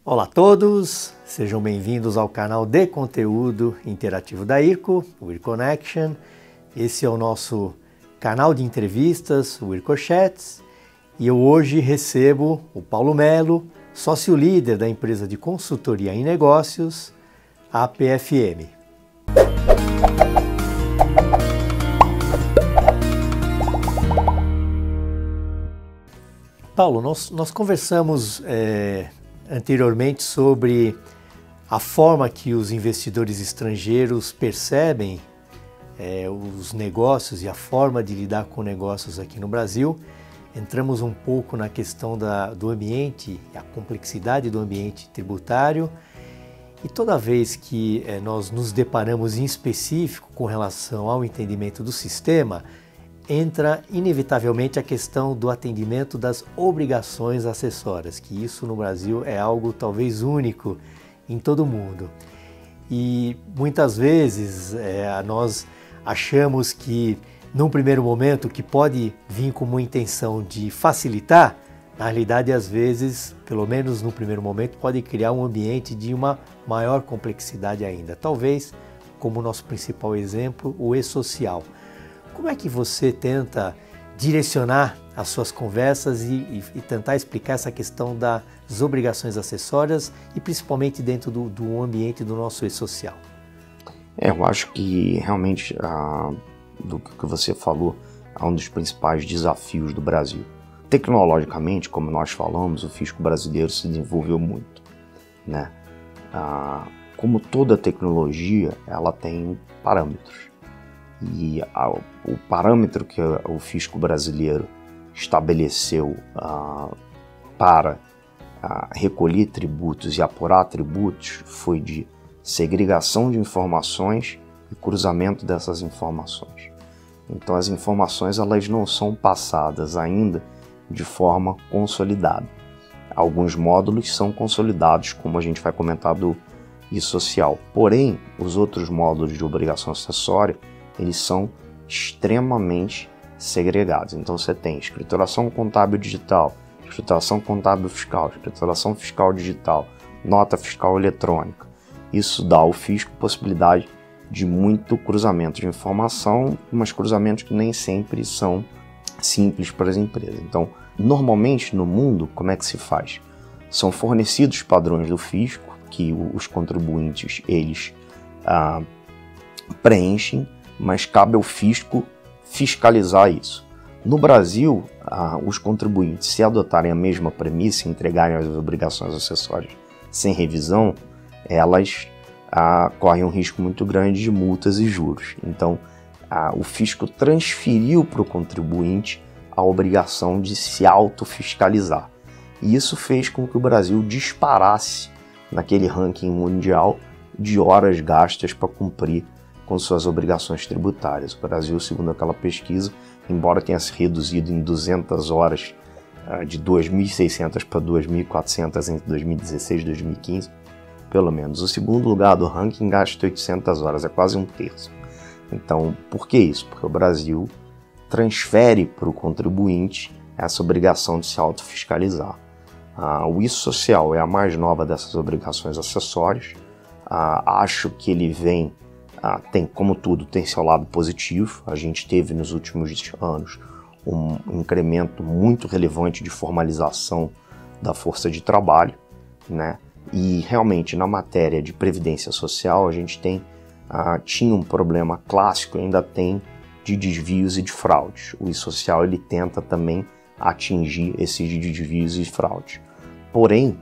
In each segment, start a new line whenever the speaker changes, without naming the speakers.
Olá a todos, sejam bem-vindos ao canal de conteúdo interativo da IRCO, o IRConnection. Esse é o nosso canal de entrevistas, o IRCochats, e eu hoje recebo o Paulo Melo, sócio-líder da empresa de consultoria em negócios, a PFM. Paulo, nós conversamos anteriormente sobre a forma que os investidores estrangeiros percebem os negócios e a forma de lidar com negócios aqui no Brasil. Entramos um pouco na questão do ambiente, a complexidade do ambiente tributário, e toda vez que nós nos deparamos em específico com relação ao entendimento do sistema, entra inevitavelmente a questão do atendimento das obrigações acessórias, que isso no Brasil é algo talvez único em todo o mundo. E muitas vezes nós achamos que, num primeiro momento, que pode vir com uma intenção de facilitar, na realidade, às vezes, pelo menos no primeiro momento, pode criar um ambiente de uma maior complexidade ainda. Talvez, como nosso principal exemplo, o e-social. Como é que você tenta direcionar as suas conversas e tentar explicar essa questão das obrigações acessórias e principalmente dentro do ambiente do nosso e-social?
Eu acho que realmente do que você falou é um dos principais desafios do Brasil. Tecnologicamente, como nós falamos, o fisco brasileiro se desenvolveu muito, né? Como toda tecnologia, ela tem parâmetros. E o parâmetro que o fisco brasileiro estabeleceu para recolher tributos e apurar tributos foi de segregação de informações e cruzamento dessas informações. Então as informações elas não são passadas ainda de forma consolidada. Alguns módulos são consolidados, como a gente vai comentar do e-social. Porém, os outros módulos de obrigação acessória eles são extremamente segregados. Então você tem escrituração contábil digital, escrituração contábil fiscal, escrituração fiscal digital, nota fiscal eletrônica. Isso dá ao fisco possibilidade de muito cruzamento de informação, mas cruzamentos que nem sempre são simples para as empresas. Então, normalmente no mundo, como é que se faz? São fornecidos padrões do fisco que os contribuintes eles preenchem, mas cabe ao fisco fiscalizar isso. No Brasil, os contribuintes, se adotarem a mesma premissa e entregarem as obrigações acessórias sem revisão, elas correm um risco muito grande de multas e juros. Então, o fisco transferiu para o contribuinte a obrigação de se autofiscalizar. E isso fez com que o Brasil disparasse naquele ranking mundial de horas gastas para cumprir com suas obrigações tributárias. O Brasil, segundo aquela pesquisa, embora tenha se reduzido em 200 horas de 2.600 para 2.400 entre 2016 e 2015, pelo menos. O segundo lugar do ranking gasta 800 horas, é quase um terço. Então, por que isso? Porque o Brasil transfere para o contribuinte essa obrigação de se autofiscalizar. O e-social é a mais nova dessas obrigações acessórias. Acho que ele vem tem, como tudo, tem seu lado positivo. A gente teve nos últimos anos um incremento muito relevante de formalização da força de trabalho, né? E realmente na matéria de previdência social a gente tinha um problema clássico, ainda tem, de desvios e de fraudes. O e-social ele tenta também atingir esses desvios e fraudes. Porém,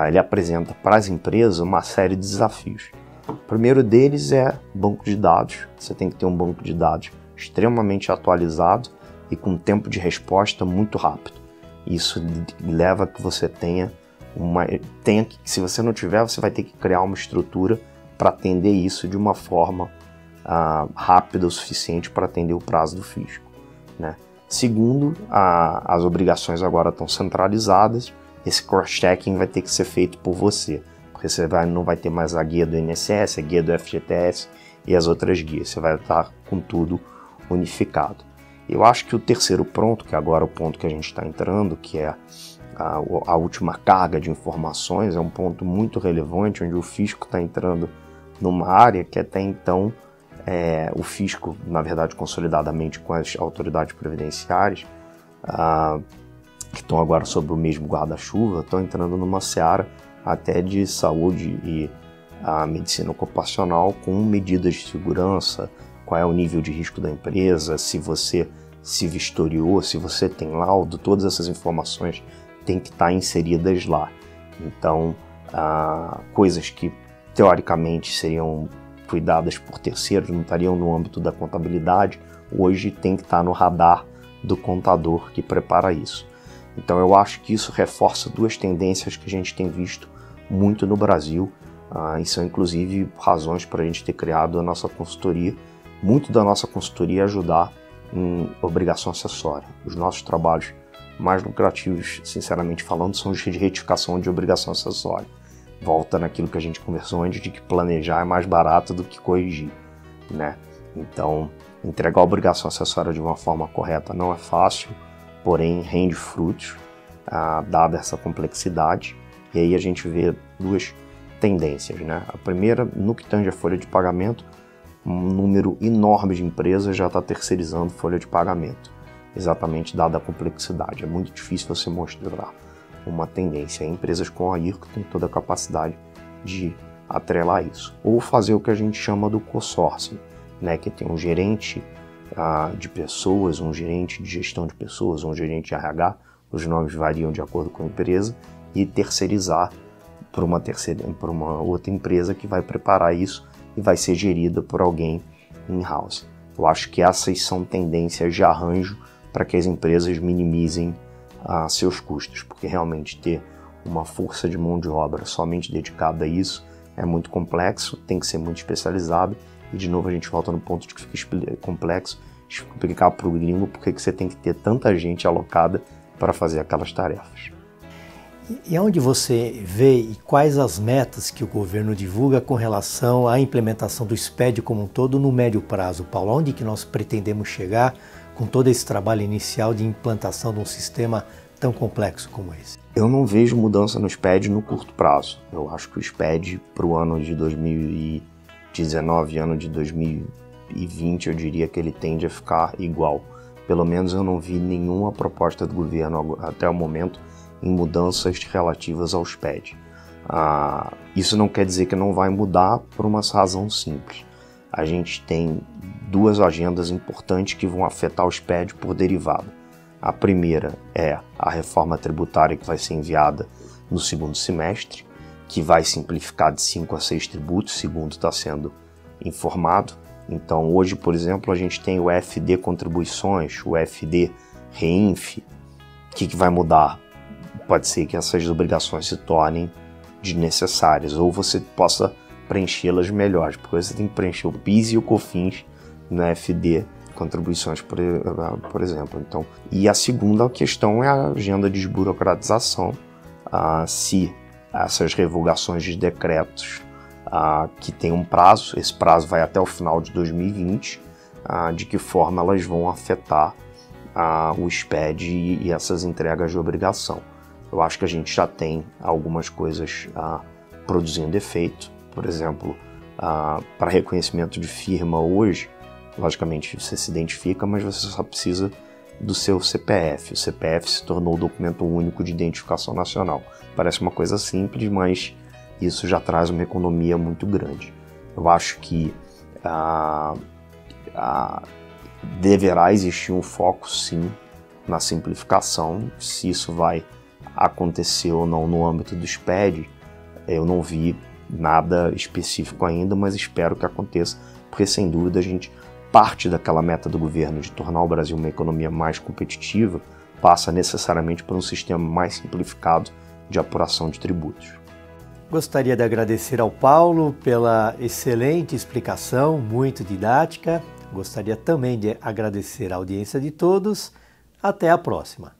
ele apresenta para as empresas uma série de desafios. O primeiro deles é banco de dados. Você tem que ter um banco de dados extremamente atualizado e com tempo de resposta muito rápido. Isso leva a que você se você não tiver, você vai ter que criar uma estrutura para atender isso de uma forma rápida o suficiente para atender o prazo do fisco, né? Segundo, as obrigações agora estão centralizadas. Esse cross-checking vai ter que ser feito por você, porque você não vai ter mais a guia do INSS, a guia do FGTS e as outras guias. Você vai estar com tudo unificado. Eu acho que o terceiro ponto, que agora é o ponto que a gente está entrando, que é a última carga de informações é um ponto muito relevante, onde o fisco está entrando numa área que até então o fisco, na verdade, consolidadamente com as autoridades previdenciárias, que estão agora sob o mesmo guarda-chuva, estão entrando numa seara até de saúde e a medicina ocupacional, com medidas de segurança, qual é o nível de risco da empresa, se você se vistoriou, se você tem laudo, todas essas informações têm que estar inseridas lá. Então, coisas que teoricamente seriam cuidadas por terceiros, não estariam no âmbito da contabilidade, hoje tem que estar no radar do contador que prepara isso. Então eu acho que isso reforça duas tendências que a gente tem visto muito no Brasil, e são inclusive razões para a gente ter criado a nossa consultoria. Muito da nossa consultoria é ajudar em obrigação acessória. Os nossos trabalhos mais lucrativos, sinceramente falando, são os de retificação de obrigação acessória. Volta naquilo que a gente conversou antes, de que planejar é mais barato do que corrigir, né? Então, entregar a obrigação acessória de uma forma correta não é fácil, porém rende frutos, dada essa complexidade. E aí a gente vê duas tendências, né? A primeira, no que tange a folha de pagamento, um número enorme de empresas já está terceirizando folha de pagamento, exatamente dada a complexidade. É muito difícil você mostrar uma tendência. Empresas com a IRCO têm toda a capacidade de atrelar isso. Ou fazer o que a gente chama do co-sourcing, né? Que tem um gerente de pessoas, um gerente de gestão de pessoas, um gerente de RH, os nomes variam de acordo com a empresa, e terceirizar para uma outra empresa que vai preparar isso e vai ser gerida por alguém in-house. Eu acho que essas são tendências de arranjo para que as empresas minimizem seus custos, porque realmente ter uma força de mão de obra somente dedicada a isso é muito complexo, tem que ser muito especializado, e de novo a gente volta no ponto de que fica complexo explicar para o gringo porque que você tem que ter tanta gente alocada para fazer aquelas tarefas.
E onde você vê e quais as metas que o governo divulga com relação à implementação do SPED como um todo no médio prazo, Paulo? Onde que nós pretendemos chegar com todo esse trabalho inicial de implantação de um sistema tão complexo como esse?
Eu não vejo mudança no SPED no curto prazo. Eu acho que o SPED para o ano de 2019, ano de 2020, eu diria que ele tende a ficar igual. Pelo menos eu não vi nenhuma proposta do governo até o momento em mudanças relativas ao SPED. Isso não quer dizer que não vai mudar por uma razão simples. A gente tem duas agendas importantes que vão afetar o SPED por derivado. A primeira é a reforma tributária que vai ser enviada no segundo semestre, que vai simplificar de 5 a 6 tributos, segundo está sendo informado. Então hoje, por exemplo, a gente tem o FD Contribuições, o FD Reinf. O que vai mudar? Pode ser que essas obrigações se tornem desnecessárias, ou você possa preenchê-las melhores, porque você tem que preencher o PIS e o COFINS no FD Contribuições, por exemplo. Então, e a segunda questão é a agenda de desburocratização. Se essas revogações de decretos que tem um prazo, esse prazo vai até o final de 2020, de que forma elas vão afetar o SPED e essas entregas de obrigação. Eu acho que a gente já tem algumas coisas produzindo efeito. Por exemplo, para reconhecimento de firma hoje, logicamente você se identifica, mas você só precisa do seu CPF. O CPF se tornou o documento único de identificação nacional. Parece uma coisa simples, mas isso já traz uma economia muito grande. Eu acho que deverá existir um foco, sim, na simplificação. Se isso vai acontecer ou não no âmbito do SPED, eu não vi nada específico ainda, mas espero que aconteça, porque sem dúvida a gente parte daquela meta do governo de tornar o Brasil uma economia mais competitiva, passa necessariamente por um sistema mais simplificado de apuração de tributos.
Gostaria de agradecer ao Paulo pela excelente explicação, muito didática. Gostaria também de agradecer a audiência de todos. Até a próxima.